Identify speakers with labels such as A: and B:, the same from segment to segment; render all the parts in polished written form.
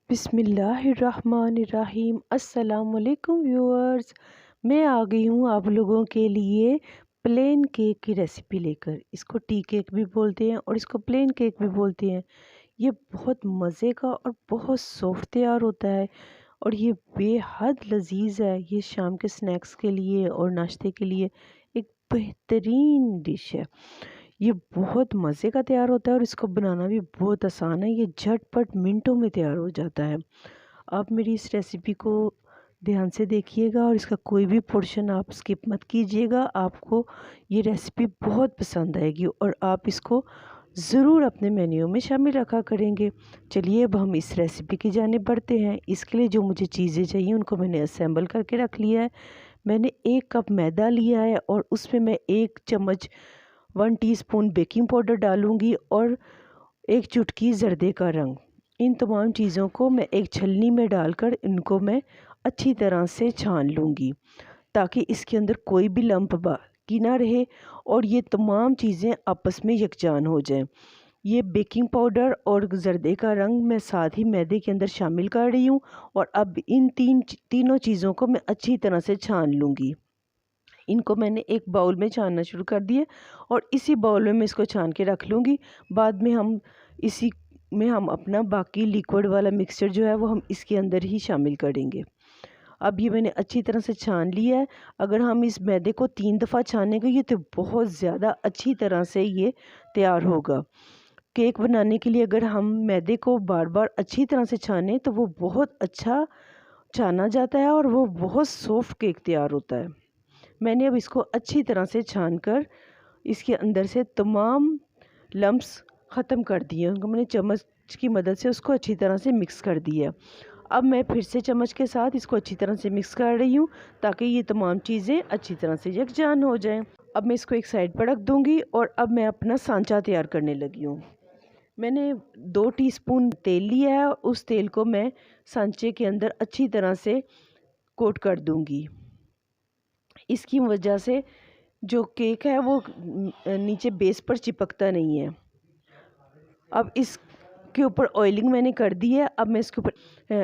A: बिस्मिल्लाहिर्रहमानिर्रहीम। अस्सलाम वालेकुम व्यूअर्स। मैं आ गई हूँ आप लोगों के लिए प्लेन केक की रेसिपी लेकर। इसको टी केक भी बोलते हैं और इसको प्लेन केक भी बोलते हैं। ये बहुत मज़े का और बहुत सॉफ्ट तैयार होता है और ये बेहद लजीज है। ये शाम के स्नैक्स के लिए और नाश्ते के लिए एक बेहतरीन डिश है। ये बहुत मज़े का तैयार होता है और इसको बनाना भी बहुत आसान है। ये झटपट मिनटों में तैयार हो जाता है। आप मेरी इस रेसिपी को ध्यान से देखिएगा और इसका कोई भी पोर्शन आप स्किप मत कीजिएगा। आपको ये रेसिपी बहुत पसंद आएगी और आप इसको ज़रूर अपने मेन्यू में शामिल रखा करेंगे। चलिए अब हम इस रेसिपी की जानिब बढ़ते हैं। इसके लिए जो मुझे चीज़ें चाहिए उनको मैंने असेंबल करके रख लिया है। मैंने 1 कप मैदा लिया है और उसमें मैं 1 चम्मच 1 टीस्पून बेकिंग पाउडर डालूँगी और 1 चुटकी ज़र्दे का रंग। इन तमाम चीज़ों को मैं एक छलनी में डालकर इनको मैं अच्छी तरह से छान लूँगी ताकि इसके अंदर कोई भी लम्प बाकी ना रहे और ये तमाम चीज़ें आपस में यकजान हो जाएं। ये बेकिंग पाउडर और ज़र्दे का रंग मैं साथ ही मैदे के अंदर शामिल कर रही हूँ और अब इन तीनों चीज़ों को मैं अच्छी तरह से छान लूँगी। इनको मैंने एक बाउल में छानना शुरू कर दिया और इसी बाउल में मैं इसको छान के रख लूँगी। बाद में इसी में हम अपना बाकी लिक्विड वाला मिक्सचर जो है वो हम इसके अंदर ही शामिल करेंगे। अब ये मैंने अच्छी तरह से छान लिया है। अगर हम इस मैदे को 3 दफ़ा छानेंगे तो बहुत ज़्यादा अच्छी तरह से ये तैयार होगा। केक बनाने के लिए अगर हम मैदे को बार बार अच्छी तरह से छानें तो वो बहुत अच्छा छाना जाता है और वो बहुत सॉफ्ट केक तैयार होता है। मैंने अब इसको अच्छी तरह से छान कर इसके अंदर से तमाम लम्प्स ख़त्म कर दिए। उनको मैंने चम्मच की मदद से उसको अच्छी तरह से मिक्स कर दिया। अब मैं फिर से चम्मच के साथ इसको अच्छी तरह से मिक्स कर रही हूँ ताकि ये तमाम चीज़ें अच्छी तरह से यकजान हो जाएं। अब मैं इसको एक साइड पर रख दूँगी और अब मैं अपना सांचा तैयार करने लगी हूँ। मैंने 2 टीस्पून तेल लिया है और उस तेल को मैं सांचे के अंदर अच्छी तरह से कोट कर दूँगी। इसकी वजह से जो केक है वो नीचे बेस पर चिपकता नहीं है। अब इसके ऊपर ऑयलिंग मैंने कर दी है। अब मैं इसके ऊपर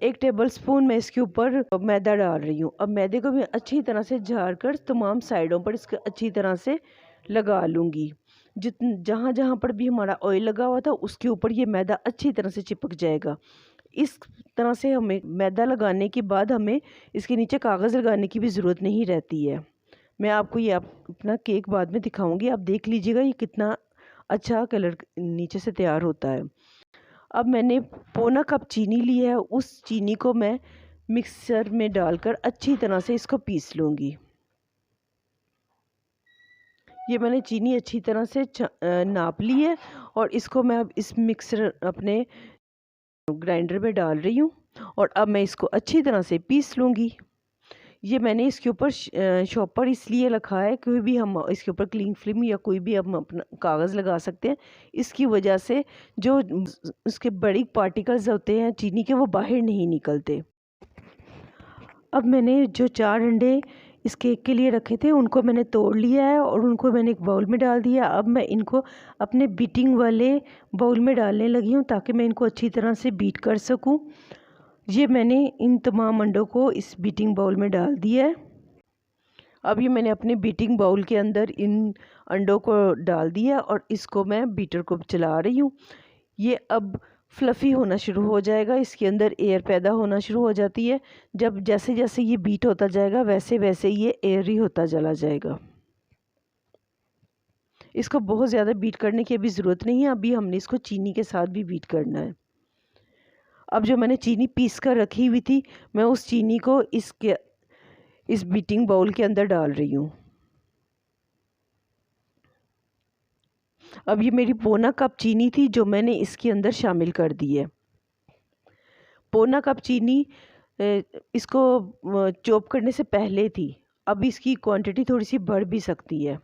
A: 1 टेबल स्पून मैं इसके ऊपर मैदा डाल रही हूँ। अब मैदे को मैं अच्छी तरह से झाड़ कर तमाम साइडों पर इसको अच्छी तरह से लगा लूँगी। जहाँ जहाँ पर भी हमारा ऑयल लगा हुआ था उसके ऊपर ये मैदा अच्छी तरह से चिपक जाएगा। इस तरह से हमें मैदा लगाने के बाद हमें इसके नीचे कागज़ लगाने की भी ज़रूरत नहीं रहती है। मैं आपको ये अपना केक बाद में दिखाऊंगी। आप देख लीजिएगा ये कितना अच्छा कलर नीचे से तैयार होता है। अब मैंने पौना कप चीनी ली है। उस चीनी को मैं मिक्सर में डालकर अच्छी तरह से इसको पीस लूँगी। ये मैंने चीनी अच्छी तरह से नाप ली है और इसको मैं अब इस मिक्सर अपने ग्राइंडर में डाल रही हूँ और अब मैं इसको अच्छी तरह से पीस लूँगी। ये मैंने इसके ऊपर शॉपर इसलिए रखा है क्योंकि भी हम इसके ऊपर क्लिंग फिल्म या कोई भी हम अपना कागज़ लगा सकते हैं। इसकी वजह से जो उसके बड़ी पार्टिकल्स होते हैं चीनी के वो बाहर नहीं निकलते। अब मैंने जो 4 अंडे इस केक के लिए रखे थे उनको मैंने तोड़ लिया है और उनको मैंने एक बाउल में डाल दिया। अब मैं इनको अपने बीटिंग वाले बाउल में डालने लगी हूँ ताकि मैं इनको अच्छी तरह से बीट कर सकूँ। ये मैंने इन तमाम अंडों को इस बीटिंग बाउल में डाल दिया है। अब ये मैंने अपने बीटिंग बाउल के अंदर इन अंडों को डाल दिया और इसको मैं बीटर को चला रही हूँ। ये अब फ्लफ़ी होना शुरू हो जाएगा। इसके अंदर एयर पैदा होना शुरू हो जाती है। जब जैसे जैसे ये बीट होता जाएगा वैसे वैसे ये एयरी होता चला जाएगा। इसको बहुत ज़्यादा बीट करने की अभी ज़रूरत नहीं है। अभी हमने इसको चीनी के साथ भी बीट करना है। अब जो मैंने चीनी पीस कर रखी हुई थी मैं उस चीनी को इस बीटिंग बाउल के अंदर डाल रही हूँ। अब ये मेरी पौना कप चीनी थी जो मैंने इसके अंदर शामिल कर दी है। पौना कप चीनी इसको चॉप करने से पहले थी। अब इसकी क्वांटिटी थोड़ी सी बढ़ भी सकती है,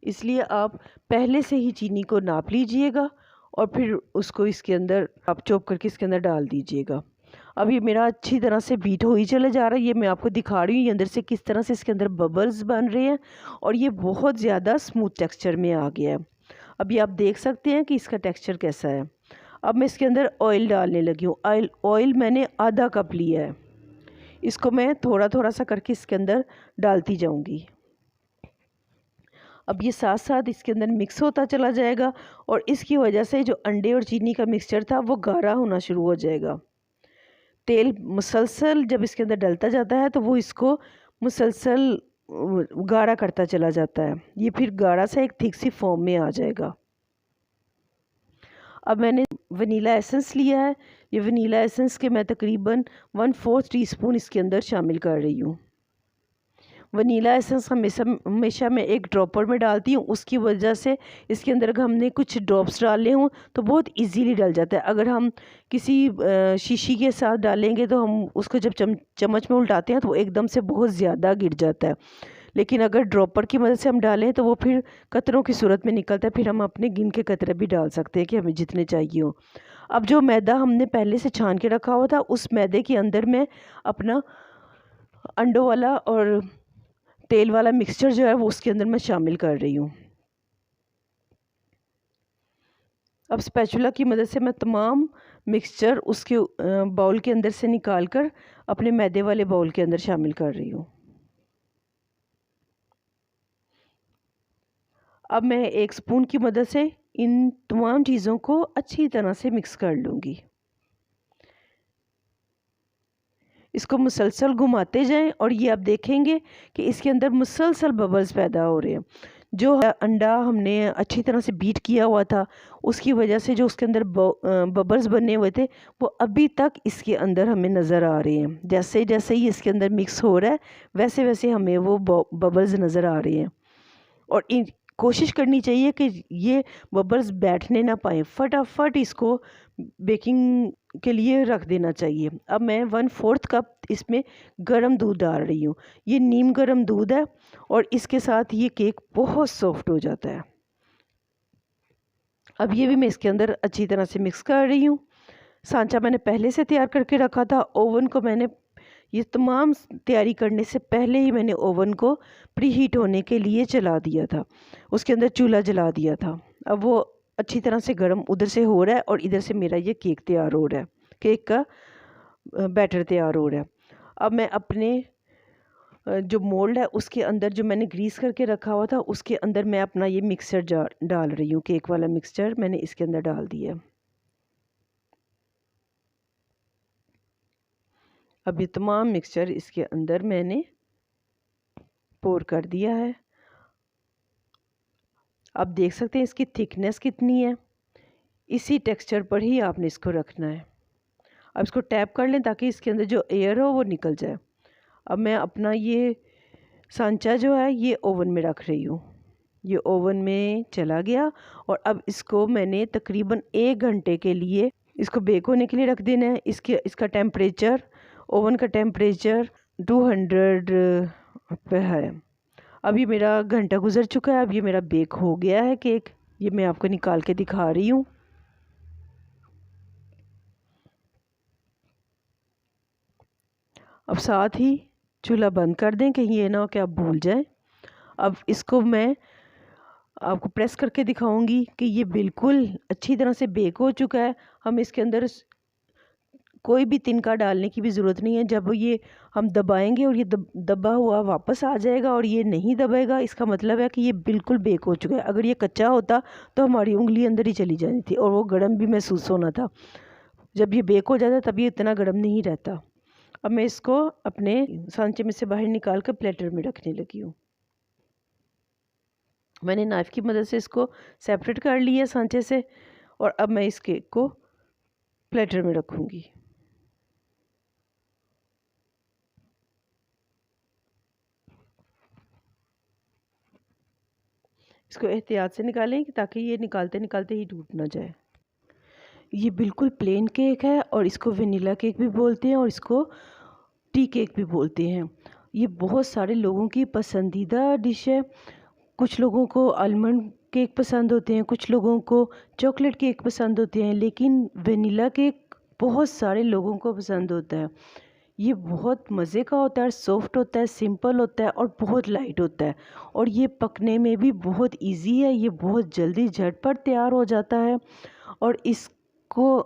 A: इसलिए आप पहले से ही चीनी को नाप लीजिएगा और फिर उसको इसके अंदर आप चॉप करके इसके अंदर डाल दीजिएगा। अब ये मेरा अच्छी तरह से बीट हो ही चले जा रहा है। ये मैं आपको दिखा रही हूँ ये अंदर से किस तरह से इसके अंदर बबल्स बन रहे हैं और ये बहुत ज़्यादा स्मूथ टेक्सचर में आ गया है। अभी आप देख सकते हैं कि इसका टेक्सचर कैसा है। अब मैं इसके अंदर ऑयल डालने लगी हूँ। ऑयल मैंने आधा कप लिया है। इसको मैं थोड़ा थोड़ा सा करके इसके अंदर डालती जाऊँगी। अब ये साथ साथ इसके अंदर मिक्स होता चला जाएगा और इसकी वजह से जो अंडे और चीनी का मिक्सचर था वो गाढ़ा होना शुरू हो जाएगा। तेल मुसलसल जब इसके अंदर डलता जाता है तो वो इसको मुसलसल गाढ़ा करता चला जाता है। ये फिर गाढ़ा सा एक थिक सी फॉर्म में आ जाएगा। अब मैंने वनीला एसेंस लिया है। ये वनीला एसेंस के मैं तकरीबन 1/4 टीस्पून इसके अंदर शामिल कर रही हूँ। वनीला एसेंस हमेशा मैं एक ड्रॉपर में डालती हूँ। उसकी वजह से इसके अंदर अगर हमने कुछ ड्रॉप्स डाले हों तो बहुत इजीली डल जाता है। अगर हम किसी शीशी के साथ डालेंगे तो हम उसको जब चम्मच में उल्टाते हैं तो वो एकदम से बहुत ज़्यादा गिर जाता है। लेकिन अगर ड्रॉपर की मदद से हम डालें तो वो फिर कतरों की सूरत में निकलता है। फिर हम अपने गिन के कतरे भी डाल सकते हैं कि हमें जितने चाहिए हो। अब जो मैदा हमने पहले से छान के रखा हुआ था उस मैदे के अंदर मैं अपना अंडों वाला और तेल वाला मिक्सचर जो है वो उसके अंदर मैं शामिल कर रही हूँ। अब स्पैचुला की मदद से मैं तमाम मिक्सचर उसके बाउल के अंदर से निकाल कर अपने मैदे वाले बाउल के अंदर शामिल कर रही हूँ। अब मैं एक स्पून की मदद से इन तमाम चीज़ों को अच्छी तरह से मिक्स कर लूँगी। इसको मुसलसल घुमाते जाएं और ये आप देखेंगे कि इसके अंदर मुसलसल बबल्स पैदा हो रहे हैं। जो अंडा हमने अच्छी तरह से बीट किया हुआ था उसकी वजह से जो उसके अंदर बबल्स बने हुए थे वो अभी तक इसके अंदर हमें नज़र आ रहे हैं। जैसे जैसे ही इसके अंदर मिक्स हो रहा है वैसे वैसे हमें वो बबल्स नज़र आ रहे हैं। और कोशिश करनी चाहिए कि ये बबल्स बैठने ना पाए। फटाफट इसको बेकिंग के लिए रख देना चाहिए। अब मैं 1/4 कप इसमें गरम दूध डाल रही हूँ। ये नीम गरम दूध है और इसके साथ ये केक बहुत सॉफ्ट हो जाता है। अब ये भी मैं इसके अंदर अच्छी तरह से मिक्स कर रही हूँ। सांचा मैंने पहले से तैयार करके रखा था। ओवन को मैंने ये तमाम तैयारी करने से पहले ही मैंने ओवन को प्री हीट होने के लिए चला दिया था। उसके अंदर चूल्हा जला दिया था। अब वो अच्छी तरह से गर्म उधर से हो रहा है और इधर से मेरा ये केक तैयार हो रहा है। केक का बैटर तैयार हो रहा है। अब मैं अपने जो मोल्ड है उसके अंदर जो मैंने ग्रीस करके रखा हुआ था उसके अंदर मैं अपना ये मिक्सचर डाल रही हूँ। केक वाला मिक्सचर मैंने इसके अंदर डाल दिया। अब ये तमाम मिक्सचर इसके अंदर मैंने पोर कर दिया है। आप देख सकते हैं इसकी थिकनेस कितनी है। इसी टेक्सचर पर ही आपने इसको रखना है। अब इसको टैप कर लें ताकि इसके अंदर जो एयर हो वो निकल जाए। अब मैं अपना ये सांचा जो है ये ओवन में रख रही हूँ। ये ओवन में चला गया और अब इसको मैंने तकरीबन 1 घंटे के लिए इसको बेक होने के लिए रख देना है। इसका टेम्परेचर, ओवन का टेम्परेचर 200 पे है। अब ये मेरा घंटा गुजर चुका है। अब ये मेरा बेक हो गया है केक। ये मैं आपको निकाल के दिखा रही हूँ। अब साथ ही चूल्हा बंद कर दें कहीं ये ना हो कि आप भूल जाएं। अब इसको मैं आपको प्रेस करके दिखाऊंगी कि ये बिल्कुल अच्छी तरह से बेक हो चुका है। हम इसके अंदर कोई भी तिनका डालने की भी ज़रूरत नहीं है। जब ये हम दबाएंगे और ये दबा हुआ वापस आ जाएगा और ये नहीं दबेगा, इसका मतलब है कि ये बिल्कुल बेक हो चुका है। अगर ये कच्चा होता तो हमारी उंगली अंदर ही चली जानी थी और वो गर्म भी महसूस होना था। जब ये बेक हो जाता है तब ये इतना गर्म नहीं रहता। अब मैं इसको अपने सांचे में से बाहर निकाल कर प्लेटर में रखने लगी हूँ। मैंने नाइफ़ की मदद से इसको सेपरेट कर लिया सांचे से और अब मैं इस केक को प्लेटर में रखूँगी। इसको एहतियात से निकालें ताकि ये निकालते निकालते ही टूट ना जाए। ये बिल्कुल प्लेन केक है और इसको वनीला केक भी बोलते हैं और इसको टी केक भी बोलते हैं। ये बहुत सारे लोगों की पसंदीदा डिश है। कुछ लोगों को आलमंड केक पसंद होते हैं, कुछ लोगों को चॉकलेट केक पसंद होते हैं, लेकिन वनीला केक बहुत सारे लोगों को पसंद होता है। ये बहुत मज़े का होता है, सॉफ्ट होता है, सिंपल होता है और बहुत लाइट होता है और ये पकने में भी बहुत इजी है। ये बहुत जल्दी झटपट तैयार हो जाता है और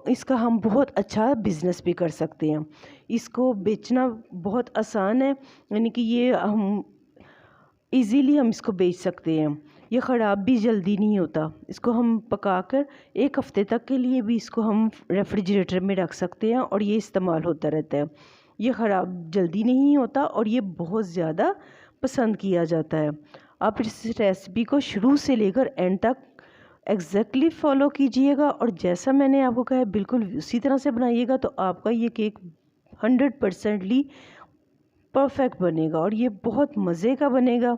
A: इसका हम बहुत अच्छा बिज़नेस भी कर सकते हैं। इसको बेचना बहुत आसान है, यानी कि ये हम इजीली हम इसको बेच सकते हैं। ये ख़राब भी जल्दी नहीं होता। इसको हम पकाकर 1 हफ़्ते तक के लिए भी इसको हम रेफ्रिजरेटर में रख सकते हैं और ये इस्तेमाल होता रहता है। ये ख़राब जल्दी नहीं होता और ये बहुत ज़्यादा पसंद किया जाता है। आप इस रेसिपी को शुरू से लेकर एंड तक एग्जैक्टली फॉलो कीजिएगा और जैसा मैंने आपको कहा है बिल्कुल उसी तरह से बनाइएगा, तो आपका ये केक 100% परफेक्ट बनेगा और ये बहुत मज़े का बनेगा।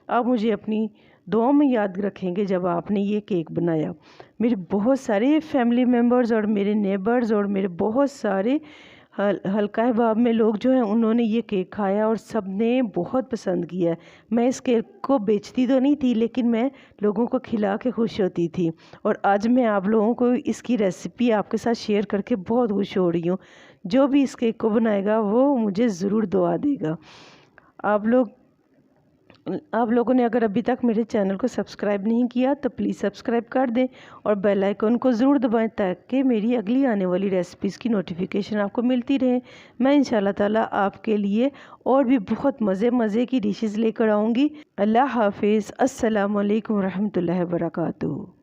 A: आप मुझे अपनी दुआओं में याद रखेंगे जब आपने ये केक बनाया। मेरे बहुत सारे फैमिली मेम्बर्स और मेरे नेबर्स और मेरे बहुत सारे हल्का अहबाब में लोग जो हैं उन्होंने ये केक खाया और सब ने बहुत पसंद किया। मैं इस केक को बेचती तो नहीं थी, लेकिन मैं लोगों को खिला के खुश होती थी और आज मैं आप लोगों को इसकी रेसिपी आपके साथ शेयर करके बहुत खुश हो रही हूँ। जो भी इस केक को बनाएगा वो मुझे ज़रूर दुआ देगा। आप लोगों ने अगर अभी तक मेरे चैनल को सब्सक्राइब नहीं किया तो प्लीज़ सब्सक्राइब कर दें और बेल आइकन को ज़रूर दबाएं ताकि मेरी अगली आने वाली रेसिपीज़ की नोटिफिकेशन आपको मिलती रहे। मैं इंशाल्लाह ताला आपके लिए और भी बहुत मज़े की डिशेज़ लेकर आऊँगी। अल्लाह हाफिज़। अस्सलामु अलैकुम रहमतुल्लाहि व बरकातुहू।